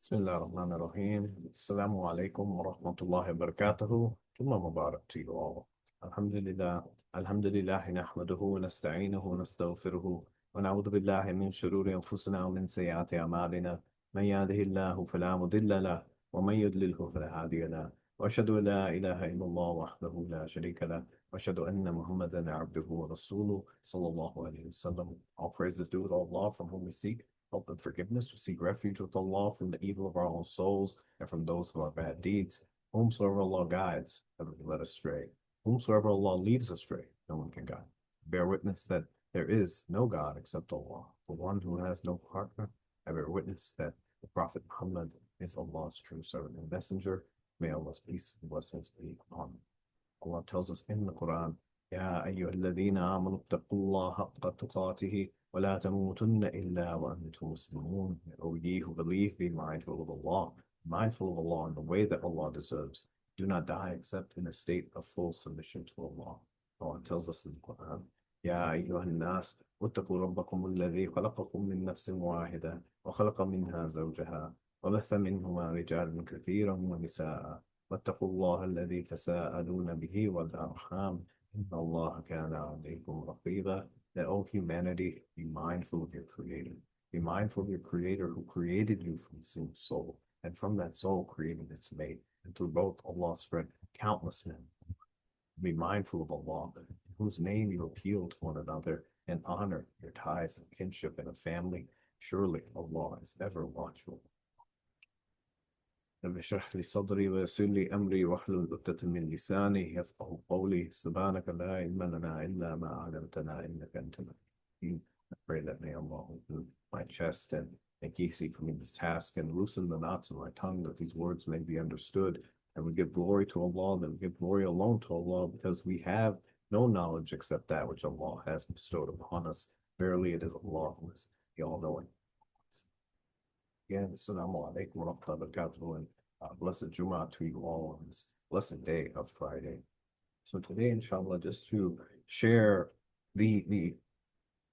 بسم الله الرحمن الرحيم. Assalamu alaikum wa rahmatullahi wa barakatuhu. Jummah Mubarak to you all. Alhamdulillah. Alhamdulillah نحمده ونستعينه ونستغفره ونعوذ بالله من شرور أنفسنا ومن سيئات أعمالنا من يهده الله فلا مضل له ومن يضلله فلا هادي له وأشهد أن لا إله إلا الله وحده لا شريك له وأشهد أن محمدا عبده ورسوله صلى الله عليه وسلم. All praises due to Allah from whom we seek help and forgiveness. We seek refuge with Allah from the evil of our own souls and from those of our bad deeds. Whomsoever Allah guides, never be led astray. Whomsoever Allah leads astray, no one can guide. Bear witness that there is no God except Allah, the one who has no partner. I bear witness that the Prophet Muhammad is Allah's true servant and messenger. May Allah's peace and blessings be upon him. Allah tells us in the Quran, يا أيها الذين آمنوا اتقوا الله حق تقاته ولا تموتن إلا وأنتم مسلمون. O ye who believe, be mindful of Allah, mindful of Allah in the way that Allah deserves. Do not die except in a state of full submission to Allah. Allah tells us in the Quran, يا أيها الناس واتقوا ربكم الذي خلقكم من نفس واحدة وخلق منها زوجها وبث منهما رجالا كثيرا ونساء واتقوا الله الذي تساءلون به والأرحام إن الله كان عليكم رقيبا. That, O humanity, be mindful of your Creator. Be mindful of your Creator who created you from a single soul, and from that soul created its mate. And through both Allah spread countless men. Be mindful of Allah, in whose name you appeal to one another and honor your ties of kinship in a family. Surely Allah is ever watchful. رب اشرح لي صدري ويسر لي أمري واحلل عقدة من لساني يفقهوا قولي سبحانك لا علم لنا إلا ما علمتنا إنك أنت الحكيم. I pray that may Allah open my chest and make easy for me this task and loosen the knots of my tongue that these words may be understood. And we give glory to Allah, and we give glory alone to Allah because we have no knowledge except that which Allah has bestowed upon us. Verily it is Allah who is the all-knowing. Again, Assalamu alaikum wa rahmatullahi wa barakatuh, and blessed Jummah to you all on this blessed day of Friday. So today, inshallah, just to share the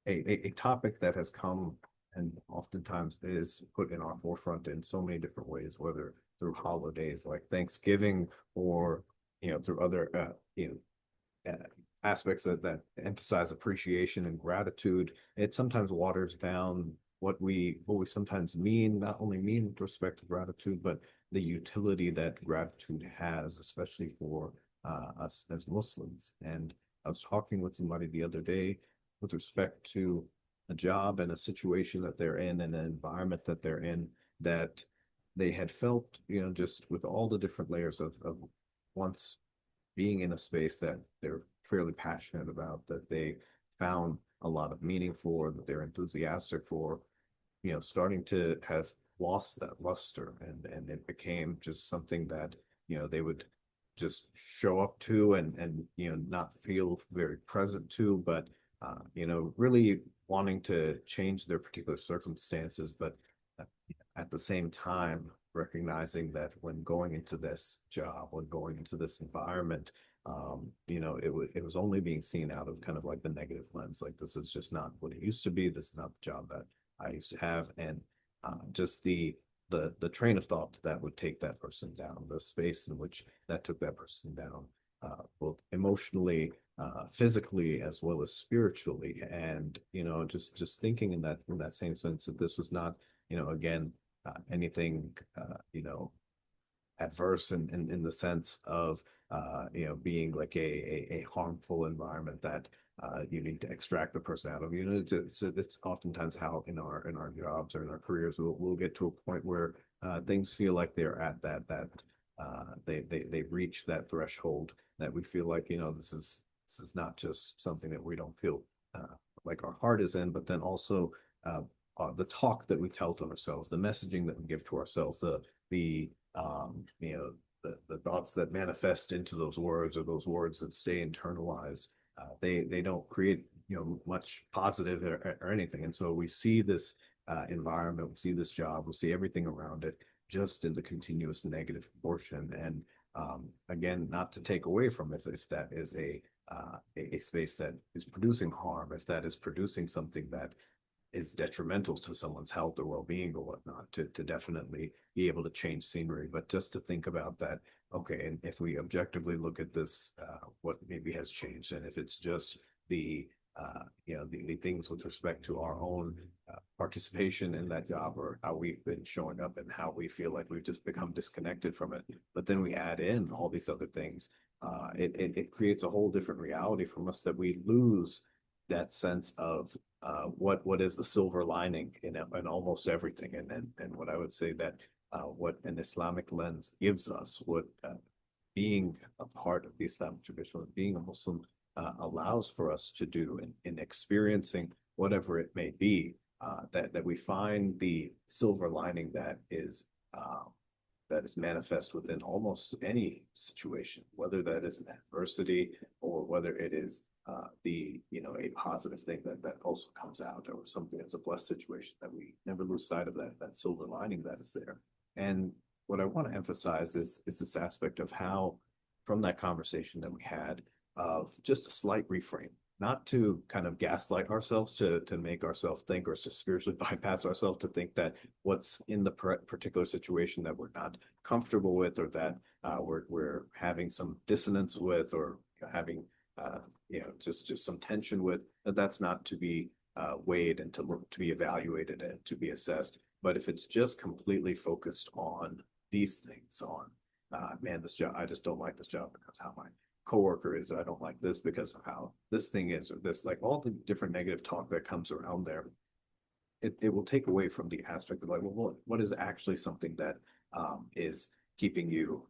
a topic that has come and oftentimes is put in our forefront in so many different ways, whether through holidays like Thanksgiving or through other aspects that emphasize appreciation and gratitude. It sometimes waters down what we sometimes mean, not only mean with respect to gratitude, but the utility that gratitude has, especially for us as Muslims. And I was talking with somebody the other day with respect to a job and a situation that they're in and an environment that they're in that they had felt, just with all the different layers of once being in a space that they're fairly passionate about, that they found a lot of meaning for, that they're enthusiastic for, starting to have lost that luster, and it became just something that they would just show up to and not feel very present to, but really wanting to change their particular circumstances, but at the same time recognizing that when going into this job, when going into this environment, it was only being seen out of kind of like the negative lens, like this is just not what it used to be. This is not the job that I used to have, and just the train of thought that would take that person down, the space in which that took that person down, both emotionally, physically, as well as spiritually, and just thinking in that same sense that this was not again anything adverse in the sense of being like a harmful environment that you need to extract the person out of. It's oftentimes how in our jobs or in our careers we'll get to a point where things feel like they're at that they reach that threshold that we feel like this is not just something that we don't feel like our heart is in, but then also the talk that we tell to ourselves, the messaging that we give to ourselves, the the thoughts that manifest into those words, or those words that stay internalized. They don't create much positive or anything, and so we see this environment, we see this job, we see everything around it just in the continuous negative portion. And again, not to take away from if that is a space that is producing harm, if that is producing something that is detrimental to someone's health or well-being or whatnot, to definitely be able to change scenery. But just to think about that, okay, and if we objectively look at this, what maybe has changed, and if it's just the the things with respect to our own participation in that job, or how we've been showing up and how we feel like we've just become disconnected from it. But then we add in all these other things. It creates a whole different reality from us, that we lose that sense of what is the silver lining in almost everything. And what I would say that what an Islamic lens gives us, what being a part of the Islamic tradition, being a Muslim allows for us to do in experiencing whatever it may be, that we find the silver lining that is manifest within almost any situation, whether that is an adversity or whether it is a positive thing that also comes out, or something that's a blessed situation, that we never lose sight of that silver lining that is there. And what I want to emphasize is this aspect of how, from that conversation that we had, of just a slight reframe, not to kind of gaslight ourselves to make ourselves think, or to spiritually bypass ourselves to think that what's in the particular situation that we're not comfortable with, or that we're having some dissonance with, or having just some tension with, that's not to be weighed and to be evaluated and to be assessed. But if it's just completely focused on these things, on man, this job, I just don't like this job because how my coworker is, or I don't like this because of how this thing is, or this, like all the different negative talk that comes around there, it will take away from the aspect of like, well, what is actually something that is keeping you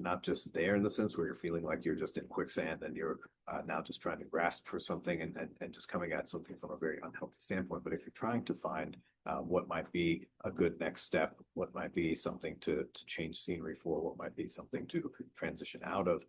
not just there in the sense where you're feeling like you're just in quicksand and you're now just trying to grasp for something, and just coming at something from a very unhealthy standpoint. But if you're trying to find what might be a good next step, what might be something to change scenery for, what might be something to transition out of,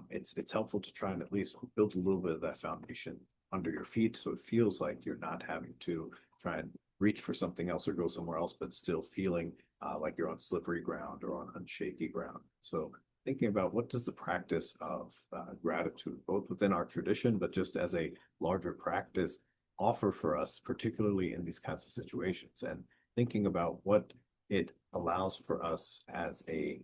it's helpful to try and at least build a little bit of that foundation under your feet, so it feels like you're not having to try and reach for something else or go somewhere else, but still feeling like you're on slippery ground or on shaky ground. So thinking about, what does the practice of gratitude, both within our tradition, but just as a larger practice, offer for us, particularly in these kinds of situations, and thinking about what it allows for us as a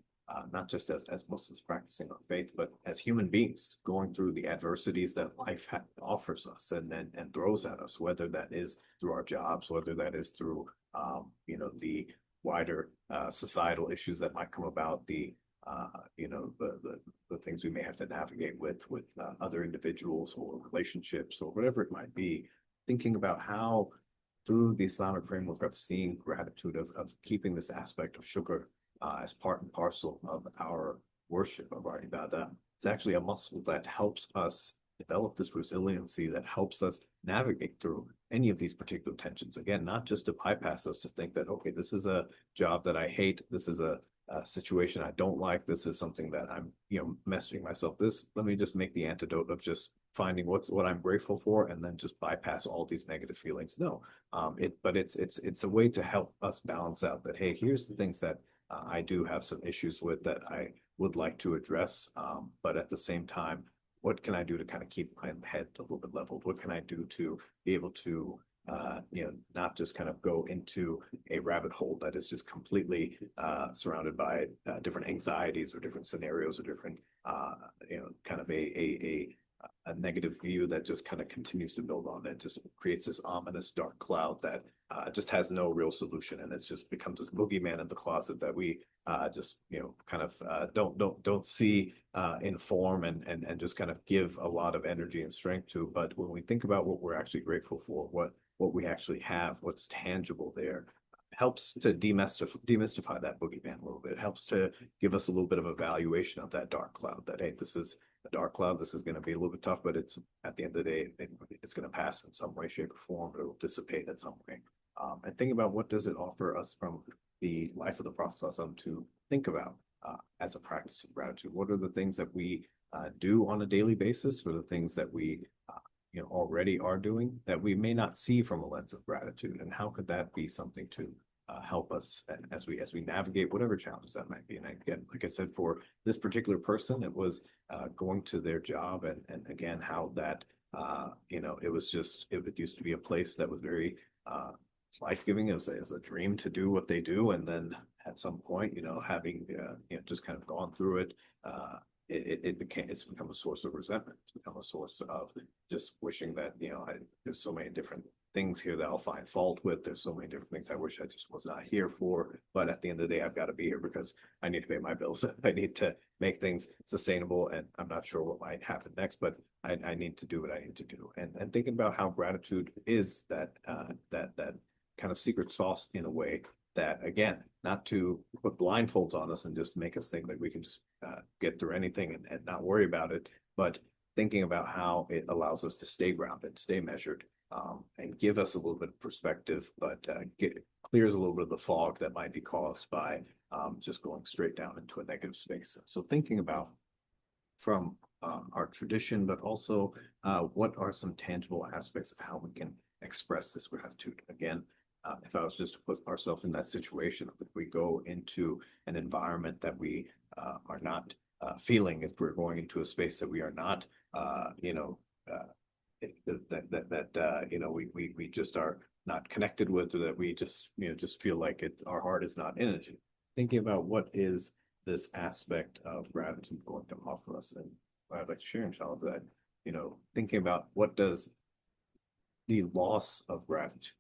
not just as Muslims practicing our faith, but as human beings going through the adversities that life offers us and throws at us, whether that is through our jobs, whether that is through the wider societal issues that might come about, the things we may have to navigate with other individuals or relationships or whatever it might be. Thinking about how, through the Islamic framework of seeing gratitude, of keeping this aspect of shukr as part and parcel of our worship, of our ibadah, it's actually a muscle that helps us develop this resiliency, that helps us navigate through any of these particular tensions. Again, not just to bypass us, to think that, okay, this is a job that I hate, this is a situation I don't like, this is something that I'm messaging myself, this, let me just make the antidote of just finding what I'm grateful for, and then just bypass all these negative feelings. No, it's a way to help us balance out that, hey, here's the things that I do have some issues with that I would like to address, but at the same time, what can I do to kind of keep my head a little bit leveled? What can I do to be able to not just kind of go into a rabbit hole that is just completely surrounded by different anxieties or different scenarios or different kind of a negative view that just kind of continues to build on it, just creates this ominous dark cloud that just has no real solution, and it's just becomes this boogeyman in the closet that we just kind of don't see in form, and just kind of give a lot of energy and strength to. But when we think about what we're actually grateful for, what we actually have, what's tangible there, helps to demystify that boogeyman a little bit. It helps to give us a little bit of a valuation of that dark cloud, that, hey, this is a dark cloud, this is going to be a little bit tough, but it's, at the end of the day, it's going to pass in some way, shape, or form. It will dissipate in some way. And think about, what does it offer us from the life of the Prophet ﷺ to think about as a practice of gratitude? What are the things that we do on a daily basis, or the things that we already are doing that we may not see from a lens of gratitude, and how could that be something to help us as we navigate whatever challenges that might be? And again, like I said, for this particular person, it was going to their job, and again, how that It was just, it used to be a place that was very life-giving. It was a dream to do what they do. And then at some point, having, just kind of gone through it, it's become a source of resentment. It's become a source of just wishing that, there's so many different things here that I'll find fault with. There's so many different things I wish I just was not here for. But at the end of the day, I've got to be here because I need to pay my bills. I need to make things sustainable. And I'm not sure what might happen next, but I need to do what I need to do. And thinking about how gratitude is that kind of secret sauce in a way that, again, not to put blindfolds on us and just make us think that we can just get through anything and not worry about it, but thinking about how it allows us to stay grounded, stay measured, and give us a little bit of perspective, but clears a little bit of the fog that might be caused by just going straight down into a negative space. So thinking about from our tradition, but also what are some tangible aspects of how we can express this gratitude. Again, if I was just to put ourselves in that situation, if we go into an environment that we are not feeling, if we're going into a space that we are not, we just are not connected with, or that we just feel like our heart is not in it. Thinking about what is this aspect of gratitude going to offer us, and I'd like to share, inshallah, that thinking about what does the loss of gratitude,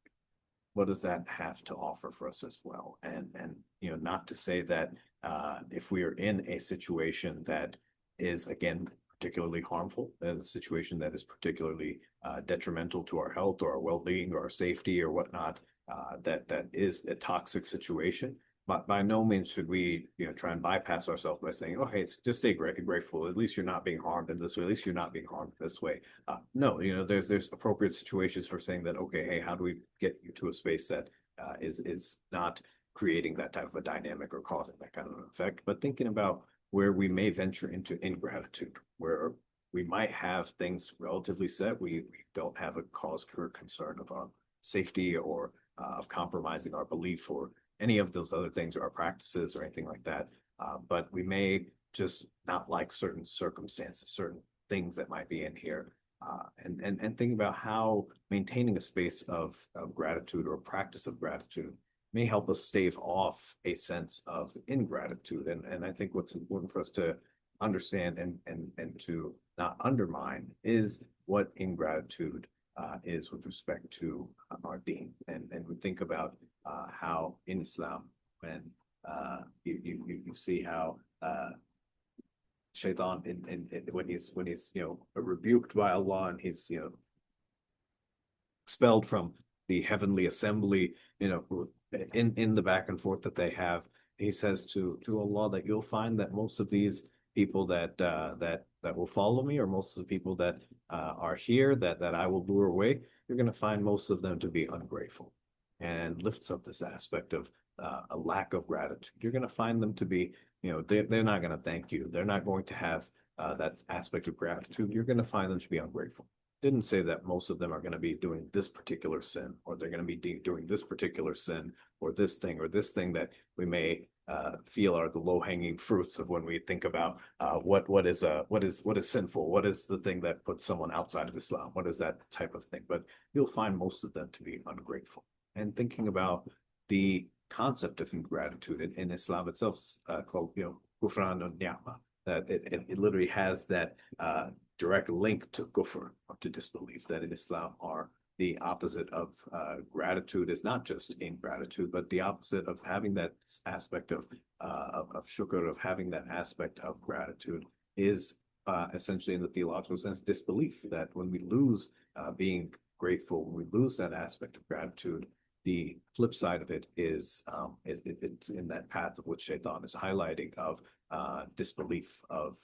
what does that have to offer for us as well? And not to say that if we are in a situation that is, again, particularly harmful, as a situation that is particularly detrimental to our health or our well-being or our safety or whatnot, that is a toxic situation. But by no means should we, try and bypass ourselves by saying, "Oh, hey, it's just stay grateful. At least you're not being harmed in this way. At least you're not being harmed this way." No, there's appropriate situations for saying that. Okay, hey, how do we get you to a space that is not creating that type of a dynamic or causing that kind of an effect? But thinking about where we may venture into ingratitude, where we might have things relatively set, we don't have a cause for concern of our safety or of compromising our belief or any of those other things or our practices or anything like that. But we may just not like certain circumstances, certain things that might be in here. And thinking about how maintaining a space of gratitude or a practice of gratitude may help us stave off a sense of ingratitude. And I think what's important for us to understand and to not undermine is what ingratitude is with respect to our deen. And we think about how in Islam, when you see how Shaitan when he's rebuked by Allah and he's expelled from the heavenly assembly, in the back and forth that they have, he says to Allah that you'll find that most of these people that will follow me, or most of the people that are here that I will lure away, you're going to find most of them to be ungrateful, and lifts up this aspect of a lack of gratitude. You're going to find them to be, they're not going to thank you. They're not going to have that aspect of gratitude. You're going to find them to be ungrateful. Didn't say that most of them are going to be doing this particular sin, or they're going to be doing this particular sin, or this thing that we may feel are the low-hanging fruits of when we think about what is sinful, what is the thing that puts someone outside of Islam, what is that type of thing. But you'll find most of them to be ungrateful. And thinking about the concept of ingratitude in Islam itself, called kufran and ni'mah, that it literally has that direct link to kufr, or to disbelief, that in Islam are the opposite of gratitude is not just ingratitude, but the opposite of having that aspect of shukr, of having that aspect of gratitude, is essentially, in the theological sense, disbelief. That when we lose being grateful, when we lose that aspect of gratitude, the flip side of it is it's in that path of which Shaitan is highlighting, of disbelief, of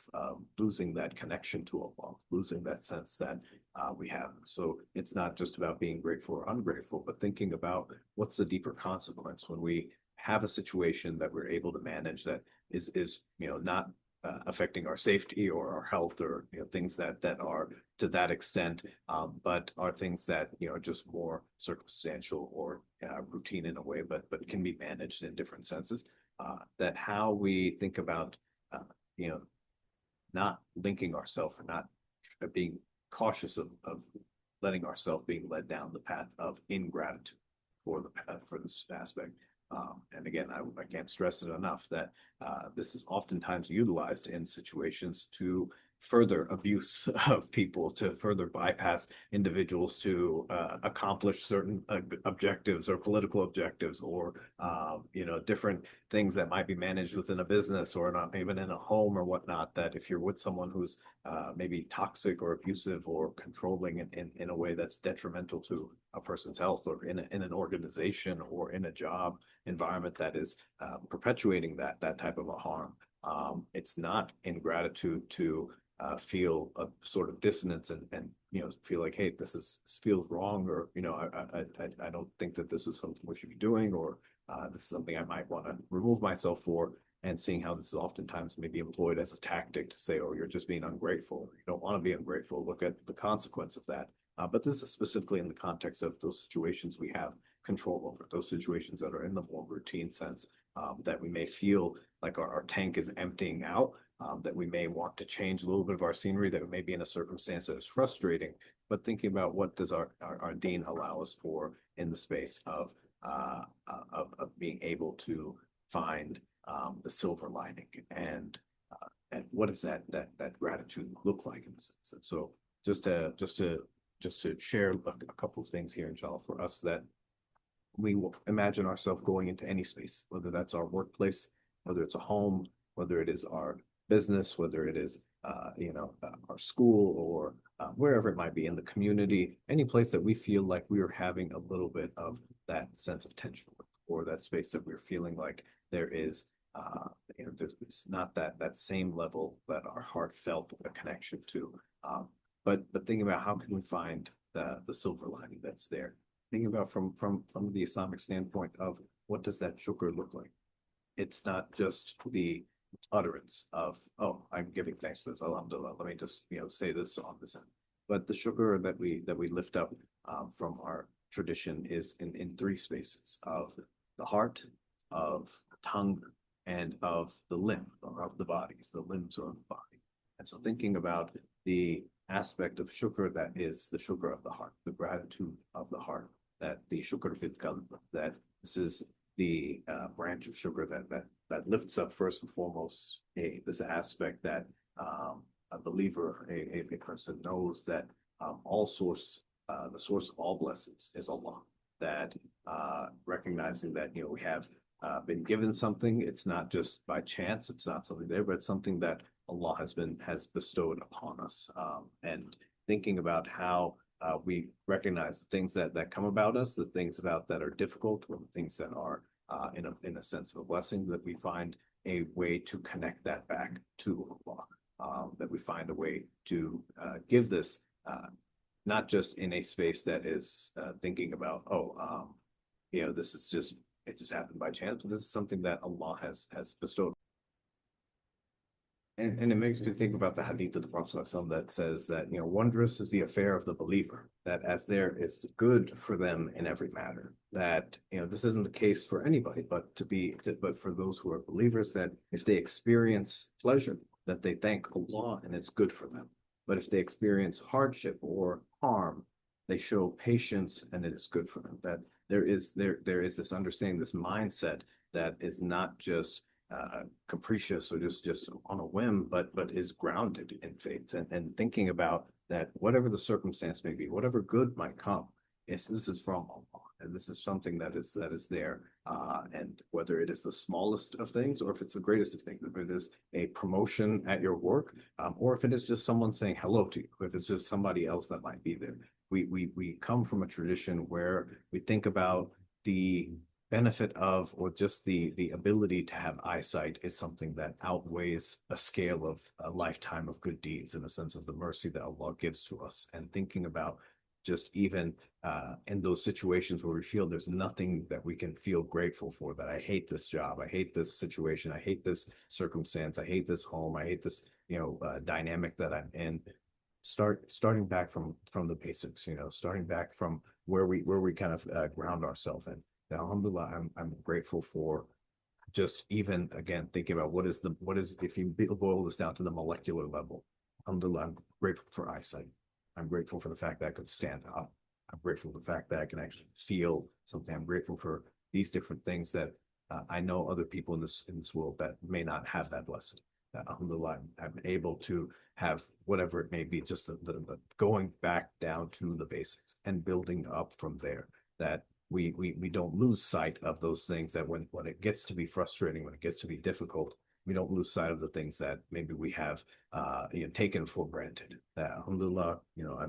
losing that connection to Allah, losing that sense that we have. So it's not just about being grateful or ungrateful, but thinking about what's the deeper consequence when we have a situation that we're able to manage that is not affecting our safety or our health, or things that are to that extent, but are things that are just more circumstantial or routine in a way, but can be managed in different senses. That how we think about not linking ourselves, or not being cautious of letting ourselves being led down the path of ingratitude for for this aspect. And again, I can't stress it enough that this is oftentimes utilized in situations to further abuse of people, to further bypass individuals, to accomplish certain objectives or political objectives, or different things that might be managed within a business or not even in a home or whatnot. That if you're with someone who's maybe toxic or abusive or controlling in a way that's detrimental to a person's health, or in an organization or in a job environment that is perpetuating that type of a harm. It's not ingratitude to feel a sort of dissonance and feel like, hey, this feels wrong, or I don't think that this is something we should be doing, or this is something I might want to remove myself for. And seeing how this is oftentimes maybe employed as a tactic to say, oh, you're just being ungrateful. You don't want to be ungrateful. Look at the consequence of that. But this is specifically in the context of those situations we have control over, those situations that are in the more routine sense, that we may feel like our tank is emptying out, that we may want to change a little bit of our scenery, that we may be in a circumstance that is frustrating, but thinking about what does our deen allow us for in the space of being able to find the silver lining, and what does that gratitude look like in a sense. And so just to share a couple of things here, inshallah, for us, that we will imagine ourselves going into any space, whether that's our workplace, whether it's a home, whether it is our business, whether it is our school, or wherever it might be in the community, any place that we feel like we are having a little bit of that sense of tension, or that space that we're feeling like there is there's not that same level that our heart felt a connection to. But thinking about how can we find the silver lining that's there. Thinking about from the Islamic standpoint of what does that shukr look like? It's not just the utterance of, oh, I'm giving thanks to this, alhamdulillah, let me just say this on this end. But the shukr that we lift up from our tradition is in three spaces: of the heart, of the tongue, and of the limb, or of the bodies, the limbs of the body. And so thinking about the aspect of shukr that is the shukr of the heart, the gratitude of the heart, that the shukr fil qalb, that this is the branch of shukr that lifts up first and foremost this aspect that a believer, a person knows that the source of all blessings is Allah. That recognizing that we have been given something. It's not just by chance. It's not something there, but it's something that Allah has bestowed upon us. And thinking about how we recognize the things that come about us, the things about that are difficult, or the things that are in a sense of a blessing, that we find a way to connect that back to Allah. That we find a way to give this, not just in a space that is thinking about, this is just, it just happened by chance, but this is something that Allah has bestowed. And it makes me think about the hadith of the Prophet ﷺ that says that, wondrous is the affair of the believer, that as there is good for them in every matter, that, this isn't the case for anybody, but for those who are believers, that if they experience pleasure, that they thank Allah and it's good for them. But if they experience hardship or harm, they show patience and it is good for them. That there is this understanding, this mindset that is not just capricious or just on a whim, but is grounded in faith, and thinking about that whatever the circumstance may be, whatever good might come, this is from Allah, and this is something that is there, and whether it is the smallest of things or if it's the greatest of things, if it is a promotion at your work, or if it is just someone saying hello to you, if it's just somebody else that might be there. We come from a tradition where we think about the benefit of, or just the ability to have eyesight is something that outweighs a scale of a lifetime of good deeds, in a sense of the mercy that Allah gives to us. And thinking about just even in those situations where we feel there's nothing that we can feel grateful for, that I hate this job, I hate this situation, I hate this circumstance, I hate this home, I hate this dynamic that I'm in. Starting back from the basics, starting back from where we kind of ground ourselves in. Alhamdulillah, I'm grateful for just even, again, thinking about what is if you boil this down to the molecular level. Alhamdulillah, I'm grateful for eyesight. I'm grateful for the fact that I could stand up. I'm grateful for the fact that I can actually feel something. I'm grateful for these different things that I know other people in this world that may not have that blessing. Alhamdulillah, I'm able to have whatever it may be, just the going back down to the basics and building up from there. That we don't lose sight of those things, that when it gets to be frustrating, when it gets to be difficult, we don't lose sight of the things that maybe we have taken for granted. Alhamdulillah,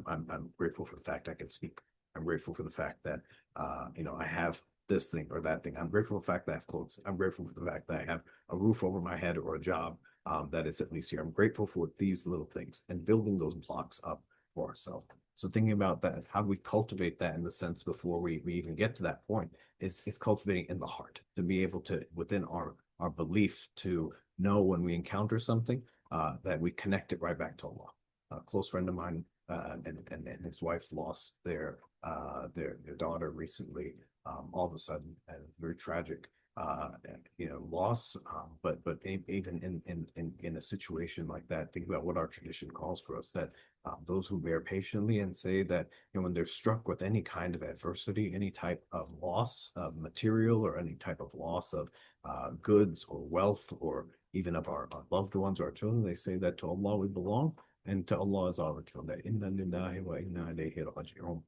I'm grateful for the fact I can speak. I'm grateful for the fact that I have this thing or that thing. I'm grateful for the fact that I have clothes. I'm grateful for the fact that I have a roof over my head or a job that is at least here. I'm grateful for these little things and building those blocks up for ourselves. So thinking about that, how we cultivate that in the sense before we even get to that point is cultivating in the heart, to be able to, within our belief, to know when we encounter something that we connect it right back to Allah. A close friend of mine and his wife lost their daughter recently, all of a sudden, and very tragic loss. But even in a situation like that, think about what our tradition calls for us, that those who bear patiently, and say that when they're struck with any kind of adversity, any type of loss of material or any type of loss of goods or wealth, or even of our loved ones or our children, they say that to Allah we belong, and to Allah is our return. That inna lillahi wa inna ilayhi raji'un.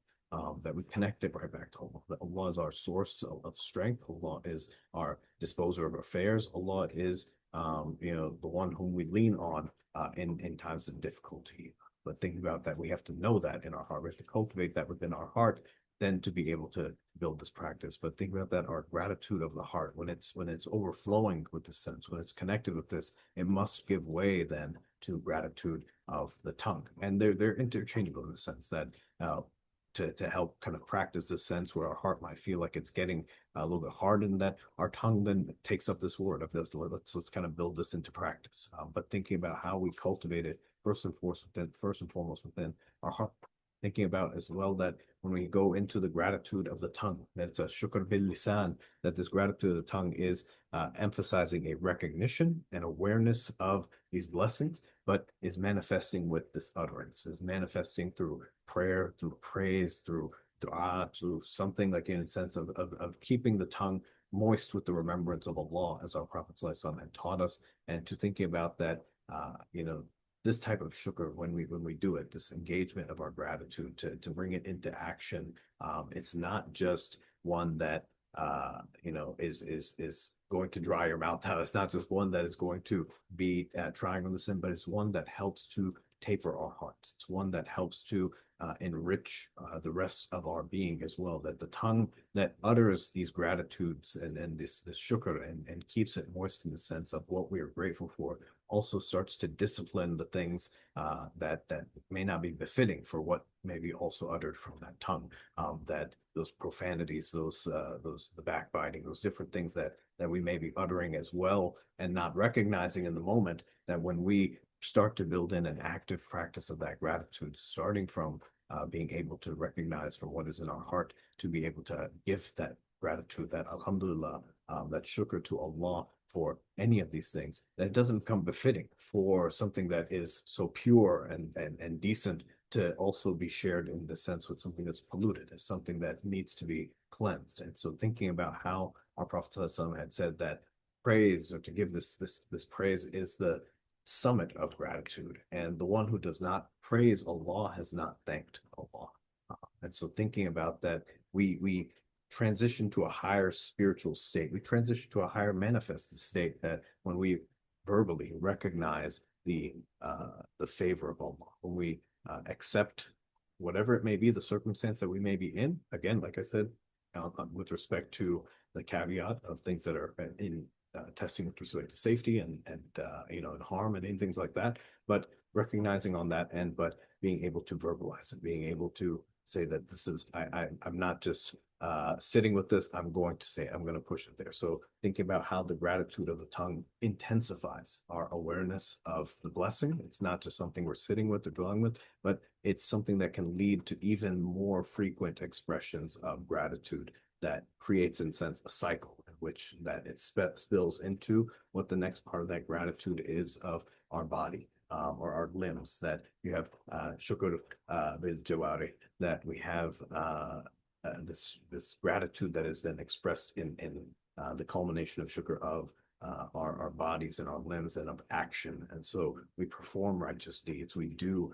That we connect it right back to Allah. That Allah is our source of strength. Allah is our disposer of affairs. Allah is, the one whom we lean on in times of difficulty. But thinking about that, we have to know that in our heart. We have to cultivate that within our heart, then to be able to build this practice. But think about that, our gratitude of the heart, when it's overflowing with this sense, when it's connected with this, it must give way then to gratitude of the tongue. And they're interchangeable in the sense that to help kind of practice this sense where our heart might feel like it's getting a little bit hardened, that our tongue then takes up this word of this. Let's kind of build this into practice. But thinking about how we cultivate it first and foremost within our heart. Thinking about as well that when we go into the gratitude of the tongue, that it's a shukr bil lisan, that this gratitude of the tongue is emphasizing a recognition and awareness of these blessings, but is manifesting with this utterance, is manifesting through prayer, through praise, through dua, through something like in a sense of keeping the tongue moist with the remembrance of Allah, as our Prophet ﷺ had taught us, and to thinking about that, this type of shukr, when we do it, this engagement of our gratitude to bring it into action, it's not just one that is going to dry your mouth out. It's not just one that is going to be trying on the sin, but it's one that helps to taper our hearts. It's one that helps to enrich the rest of our being as well. That the tongue that utters these gratitudes and this shukr and keeps it moist in the sense of what we are grateful for, also starts to discipline the things that may not be befitting for what may be also uttered from that tongue. That those profanities, the backbiting, those different things that we may be uttering as well, and not recognizing in the moment, that when we start to build in an active practice of that gratitude, starting from being able to recognize from what is in our heart, to be able to give that gratitude, that alhamdulillah, that shukr to Allah for any of these things, that it doesn't become befitting for something that is so pure and decent to also be shared in the sense with something that's polluted, as something that needs to be cleansed. And so thinking about how our Prophet ﷺ had said that praise, or to give this praise, is the summit of gratitude, and the one who does not praise Allah has not thanked Allah. And so thinking about that, we transition to a higher spiritual state. We transition to a higher manifested state, that when we verbally recognize the favor of Allah, when we accept whatever it may be, the circumstance that we may be in. Again, like I said, with respect to the caveat of things that are in testing with respect to safety and harm and things like that, but recognizing on that end, but being able to verbalize it, being able to say that this is, I'm not just sitting with this, I'm going to say it, I'm going to push it there. So thinking about how the gratitude of the tongue intensifies our awareness of the blessing. It's not just something we're sitting with or dwelling with, but it's something that can lead to even more frequent expressions of gratitude, that creates, in a sense, a cycle in which that it spills into what the next part of that gratitude is of our body. or our limbs, that you have shukr bil jawari, that we have this gratitude that is then expressed in the culmination of shukr of our bodies and our limbs and of action. And so we perform righteous deeds, we do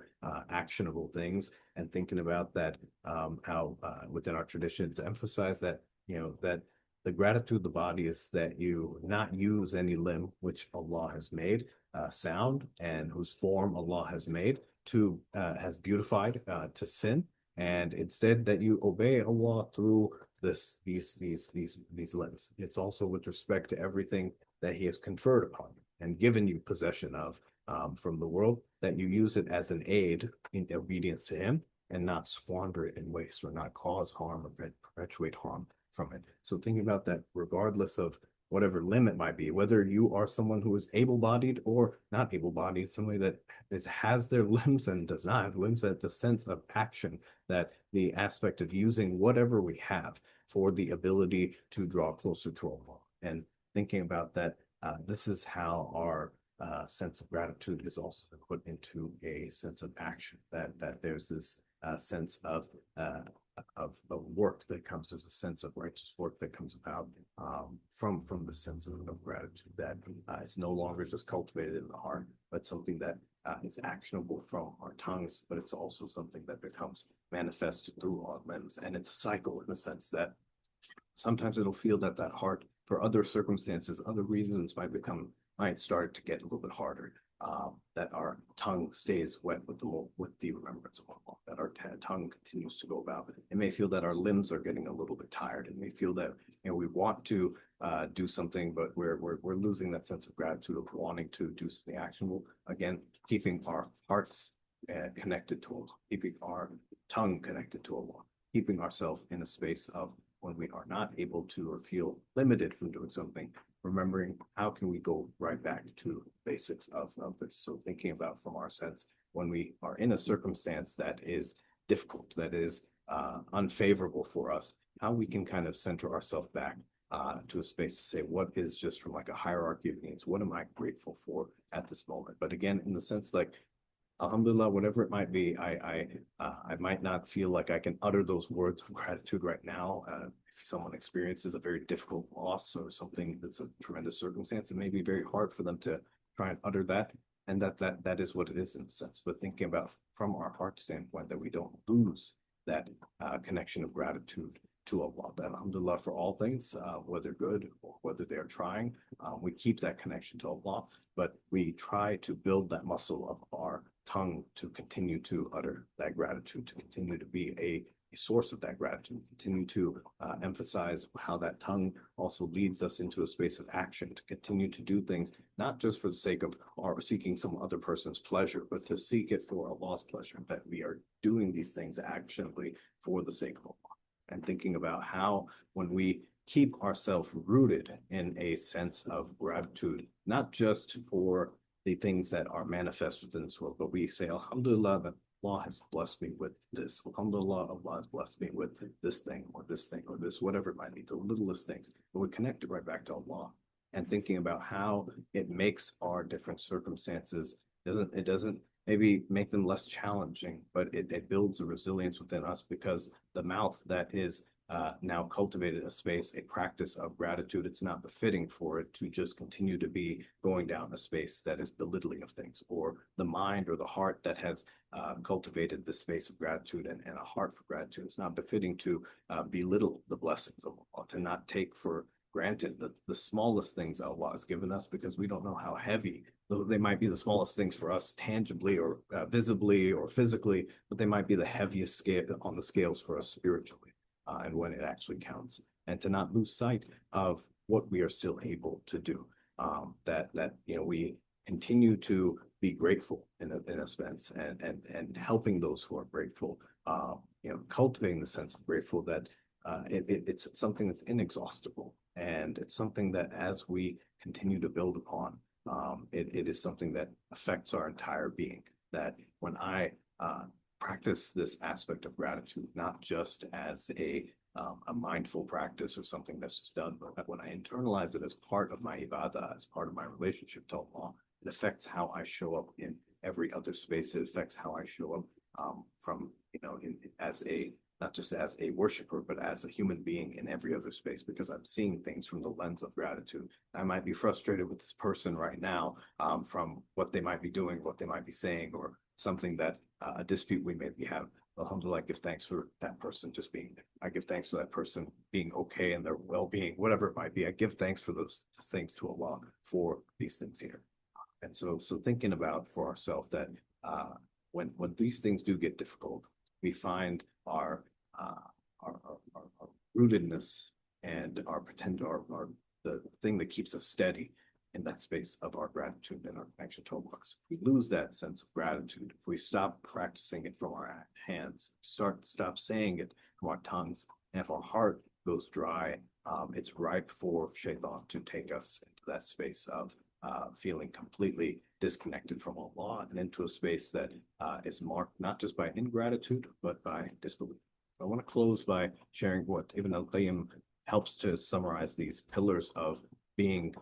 actionable things, and thinking about that, how within our traditions emphasize that, that the gratitude of the body is that you not use any limb which Allah has made sound and whose form Allah has made to has beautified to sin, and instead that you obey Allah through these limbs. It's also with respect to everything that He has conferred upon you and given you possession of from the world, that you use it as an aid in obedience to Him and not squander it in waste or not cause harm or perpetuate harm from it. So thinking about that, regardless of whatever limit might be, whether you are someone who is able-bodied or not able-bodied, somebody that has their limbs and does not have limbs, that the sense of action, that the aspect of using whatever we have for the ability to draw closer to Allah. And thinking about that, this is how our sense of gratitude is also put into a sense of action, that there's this sense of work that comes, there's a sense of righteous work that comes about from the sense of gratitude, that it's no longer just cultivated in the heart, but something that is actionable from our tongues, but it's also something that becomes manifested through our limbs. And it's a cycle in the sense that sometimes it'll feel that heart, for other circumstances, other reasons, might start to get a little bit harder. That our tongue stays wet with the remembrance of Allah, that our tongue continues to go about. It may feel that our limbs are getting a little bit tired. It may feel that we want to do something, but we're losing that sense of gratitude of wanting to do something actionable. Again, keeping our hearts connected to Allah, keeping our tongue connected to Allah, keeping ourselves in a space of when we are not able to or feel limited from doing something, remembering how can we go right back to basics of this. So thinking about from our sense, when we are in a circumstance that is difficult, that is unfavorable for us, how we can kind of center ourselves back to a space to say, what is just from like a hierarchy of needs? What am I grateful for at this moment? But again, in the sense like, alhamdulillah, whatever it might be, I might not feel like I can utter those words of gratitude right now. If someone experiences a very difficult loss or something that's a tremendous circumstance, it may be very hard for them to try and utter that. And that is what it is in a sense. But thinking about from our heart standpoint, that we don't lose that connection of gratitude to Allah, that alhamdulillah for all things, whether good or whether they are trying, we keep that connection to Allah, but we try to build that muscle of our tongue to continue to utter that gratitude, to continue to be a source of that gratitude, continue to emphasize how that tongue also leads us into a space of action, to continue to do things, not just for the sake of or seeking some other person's pleasure, but to seek it for Allah's pleasure, that we are doing these things actionably for the sake of Allah. And thinking about how when we keep ourselves rooted in a sense of gratitude, not just for the things that are manifest within this world, but we say, alhamdulillah, that Allah has blessed me with this. Alhamdulillah, Allah has blessed me with this thing or this thing or this, whatever it might be, the littlest things. But we connect it right back to Allah, and thinking about how it makes our different circumstances, it doesn't maybe make them less challenging, but it builds a resilience within us, because the mouth that is now cultivated a space, a practice of gratitude, it's not befitting for it to just continue to be going down a space that is belittling of things, or the mind or the heart that has cultivated the space of gratitude and a heart for gratitude. It's not befitting to belittle the blessings of Allah, to not take for granted the smallest things Allah has given us, because we don't know how heavy, though they might be the smallest things for us tangibly or visibly or physically, but they might be the heaviest scale on the scales for us spiritually. And when it actually counts, and to not lose sight of what we are still able to do, that we continue to be grateful in a sense, and helping those who are grateful, cultivating the sense of grateful, that it's something that's inexhaustible, and it's something that as we continue to build upon, it is something that affects our entire being. That when I practice this aspect of gratitude, not just as a mindful practice or something that's just done, but when I internalize it as part of my ibadah, as part of my relationship to Allah, it affects how I show up in every other space. It affects how I show up from, as a, not just as a worshiper, but as a human being in every other space, because I'm seeing things from the lens of gratitude. I might be frustrated with this person right now from what they might be doing, what they might be saying, or something that a dispute we maybe have. Alhamdulillah, I give thanks for that person just being there. I give thanks for that person being okay and their well-being, whatever it might be. I give thanks for those things to Allah for these things here. And so thinking about for ourselves that when these things do get difficult, we find our rootedness and our the thing that keeps us steady in that space of our gratitude and our connection to Allah. If we lose that sense of gratitude, if we stop practicing it from our hands, stop saying it from our tongues, and if our heart goes dry, it's ripe for shaitan to take us into that space of feeling completely disconnected from Allah and into a space that is marked not just by ingratitude, but by disbelief. I want to close by sharing what Ibn al-Qayyim helps to summarize these pillars of being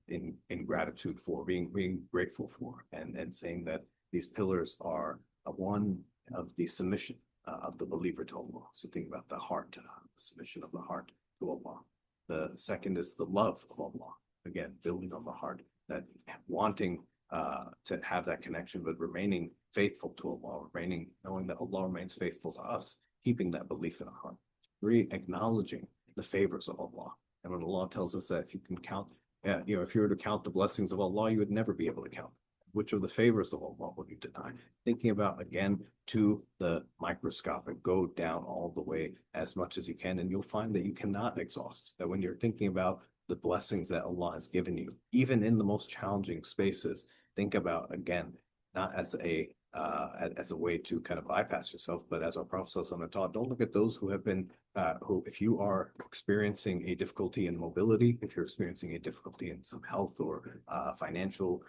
in gratitude for, being grateful for, and saying that these pillars are one of the submission of the believer to Allah. So think about the heart, the submission of the heart to Allah. The second is the love of Allah. Again, building on the heart, that wanting to have that connection, but remaining faithful to Allah, knowing that Allah remains faithful to us, keeping that belief in our heart. Three, acknowledging the favors of Allah. And when Allah tells us that if you can count, if you were to count the blessings of Allah, you would never be able to count. Which of the favors of Allah would you deny? Thinking about, again, to the microscopic, go down all the way as much as you can, and you'll find that you cannot exhaust. That when you're thinking about the blessings that Allah has given you, even in the most challenging spaces, think about, again, not as a way to kind of bypass yourself, but as our Prophet ﷺ taught, don't look at those who have been, if you are experiencing a difficulty in mobility, if you're experiencing a difficulty in some health or financial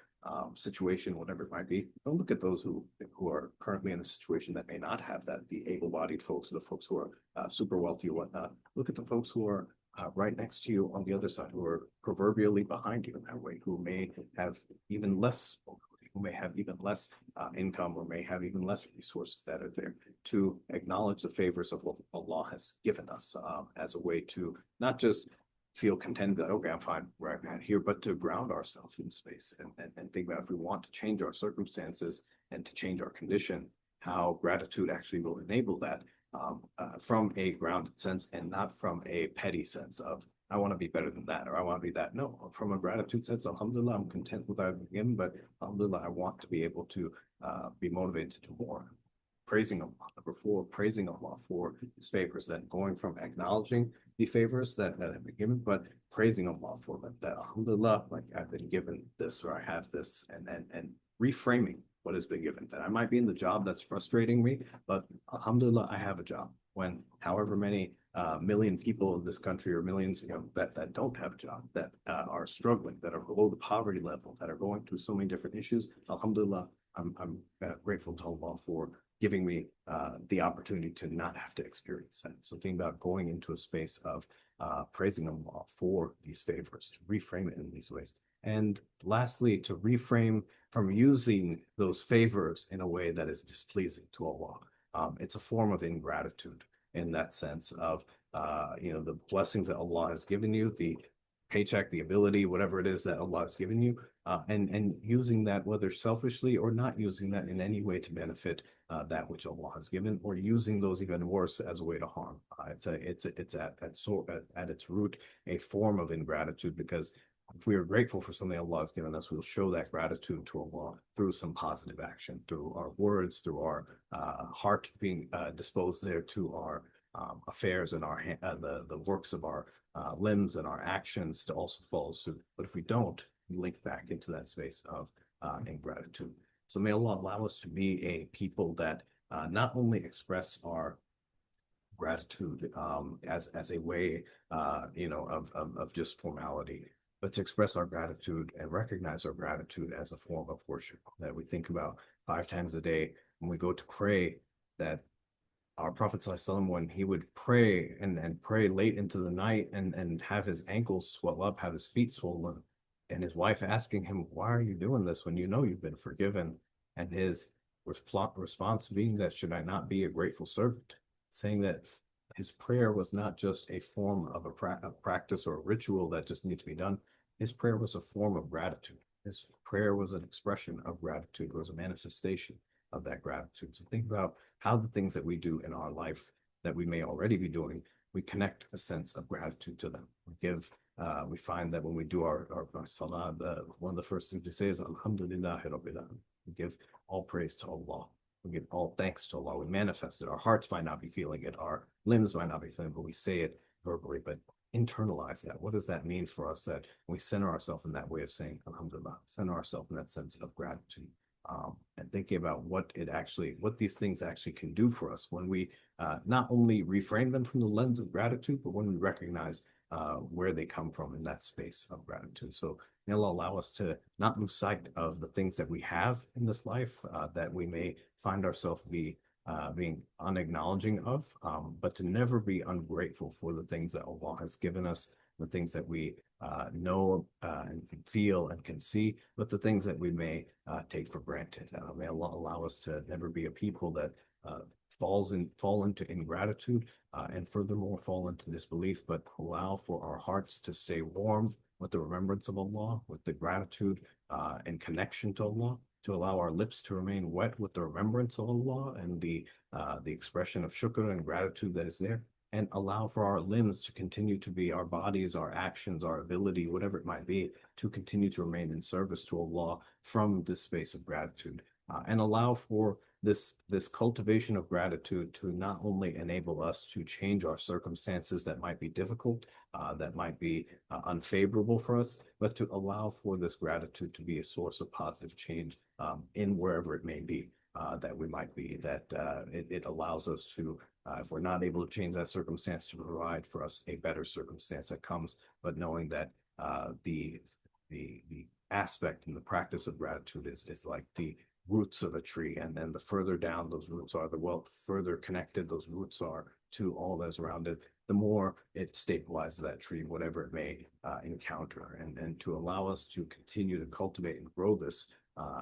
situation, whatever it might be, don't look at those who are currently in a situation that may not have that, the able-bodied folks, or the folks who are super wealthy or whatnot. Look at the folks who are right next to you on the other side, who are proverbially behind you in that way, who may have even less mobility, who may have even less income, or may have even less resources that are there, to acknowledge the favors of what Allah has given us as a way to not just feel content that, okay, I'm fine where I'm at here, but to ground ourselves in space and think about, if we want to change our circumstances and to change our condition, how gratitude actually will enable that from a grounded sense, and not from a petty sense of, I want to be better than that, or I want to be that. No, from a gratitude sense, alhamdulillah, I'm content with what I've been given, but alhamdulillah, I want to be able to be motivated to do more. Praising Allah. Number four, praising Allah for His favors. Then going from acknowledging the favors that have been given, but praising Allah for them. That alhamdulillah, like I've been given this, or I have this, and reframing what has been given. That I might be in the job that's frustrating me, but alhamdulillah, I have a job. When however many million people in this country, or millions, that don't have a job, that are struggling, that are below the poverty level, that are going through so many different issues, alhamdulillah, I'm grateful to Allah for giving me the opportunity to not have to experience that. So think about going into a space of praising Allah for these favors, to reframe it in these ways. And lastly, to reframe from using those favors in a way that is displeasing to Allah. It's a form of ingratitude in that sense of, the blessings that Allah has given you, the paycheck, the ability, whatever it is that Allah has given you, and using that, whether selfishly or not using that in any way to benefit that which Allah has given, or using those even worse as a way to harm. It's at its root a form of ingratitude, because if we are grateful for something Allah has given us, we'll show that gratitude to Allah through some positive action, through our words, through our heart being disposed there, to our affairs and our the works of our limbs and our actions to also follow suit. But if we don't, we link back into that space of ingratitude. So may Allah allow us to be a people that not only express our gratitude as a way, of just formality, but to express our gratitude and recognize our gratitude as a form of worship. That we think about 5 times a day when we go to pray, that our Prophet ﷺ, when he would pray and pray late into the night and have his ankles swell up, have his feet swollen, and his wife asking him, why are you doing this when you know you've been forgiven? and his response being that should I not be a grateful servant, saying that his prayer was not just a form of a practice or a ritual that just needs to be done. His prayer was a form of gratitude. His prayer was an expression of gratitude, was a manifestation of that gratitude. So think about how the things that we do in our life that we may already be doing, we connect a sense of gratitude to them. We find that when we do our salah, one of the first things we say is Alhamdulillah Rabbil Alamin. We give all praise to Allah. We give all thanks to Allah. We manifest it. Our hearts might not be feeling it. Our limbs might not be feeling it, but we say it verbally. But internalize that. What does that mean for us that we center ourselves in that way of saying Alhamdulillah, center ourselves in that sense of gratitude? And thinking about what these things actually can do for us when we not only reframe them from the lens of gratitude, but when we recognize where they come from in that space of gratitude. So it'll allow us to not lose sight of the things that we have in this life that we may find ourselves being unacknowledging of, but to never be ungrateful for the things that Allah has given us, the things that we know and can feel and can see, but the things that we may take for granted. May Allah allow us to never be a people that fall into ingratitude and furthermore fall into disbelief, but allow for our hearts to stay warm with the remembrance of Allah, with the gratitude and connection to Allah, to allow our lips to remain wet with the remembrance of Allah and the expression of shukr and gratitude that is there, and allow for our limbs to continue to be, our bodies, our actions, our ability, whatever it might be, to continue to remain in service to Allah from this space of gratitude, and allow for this cultivation of gratitude to not only enable us to change our circumstances that might be difficult, that might be unfavorable for us, but to allow for this gratitude to be a source of positive change in wherever it may be that we might be, that it allows us to, if we're not able to change that circumstance, to provide for us a better circumstance that comes, but knowing that the aspect and the practice of gratitude is like the roots of a tree, and then the further down those roots are, the further connected those roots are to all that's around it, the more it stabilizes that tree, whatever it may encounter, and to allow us to continue to cultivate and grow this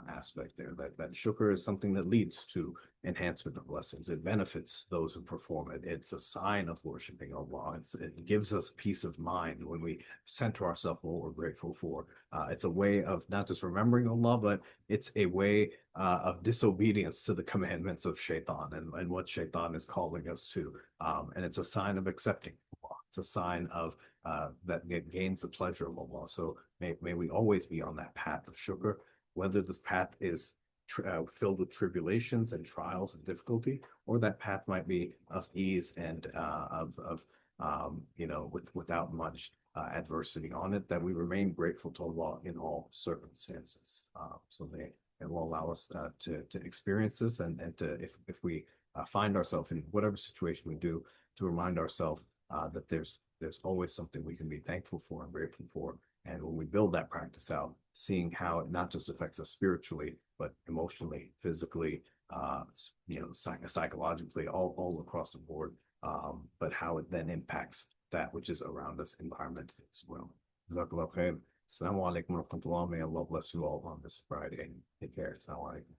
aspect there, that shukr is something that leads to enhancement of blessings. It benefits those who perform it. It's a sign of worshiping Allah. It gives us peace of mind when we center ourselves what we're grateful for. It's a way of not just remembering Allah, but it's a way of disobedience to the commandments of shaitan and what shaitan is calling us to. And it's a sign of accepting Allah. It's a sign of that gains the pleasure of Allah. So may we always be on that path of shukr, whether this path is filled with tribulations and trials and difficulty, or that path might be of ease and without much adversity on it, that we remain grateful to Allah in all circumstances. So it will allow us to experience this, and to, if we find ourselves in whatever situation we do, to remind ourselves that there's always something we can be thankful for and grateful for. And when we build that practice out, seeing how it not just affects us spiritually, but emotionally, physically, psychologically, all across the board, but how it then impacts that which is around us environmentally as well. Jazakallah khair. Assalamu alaikum wa rahmatullah. May Allah bless you all on this Friday. Take care. Assalamu alaikum.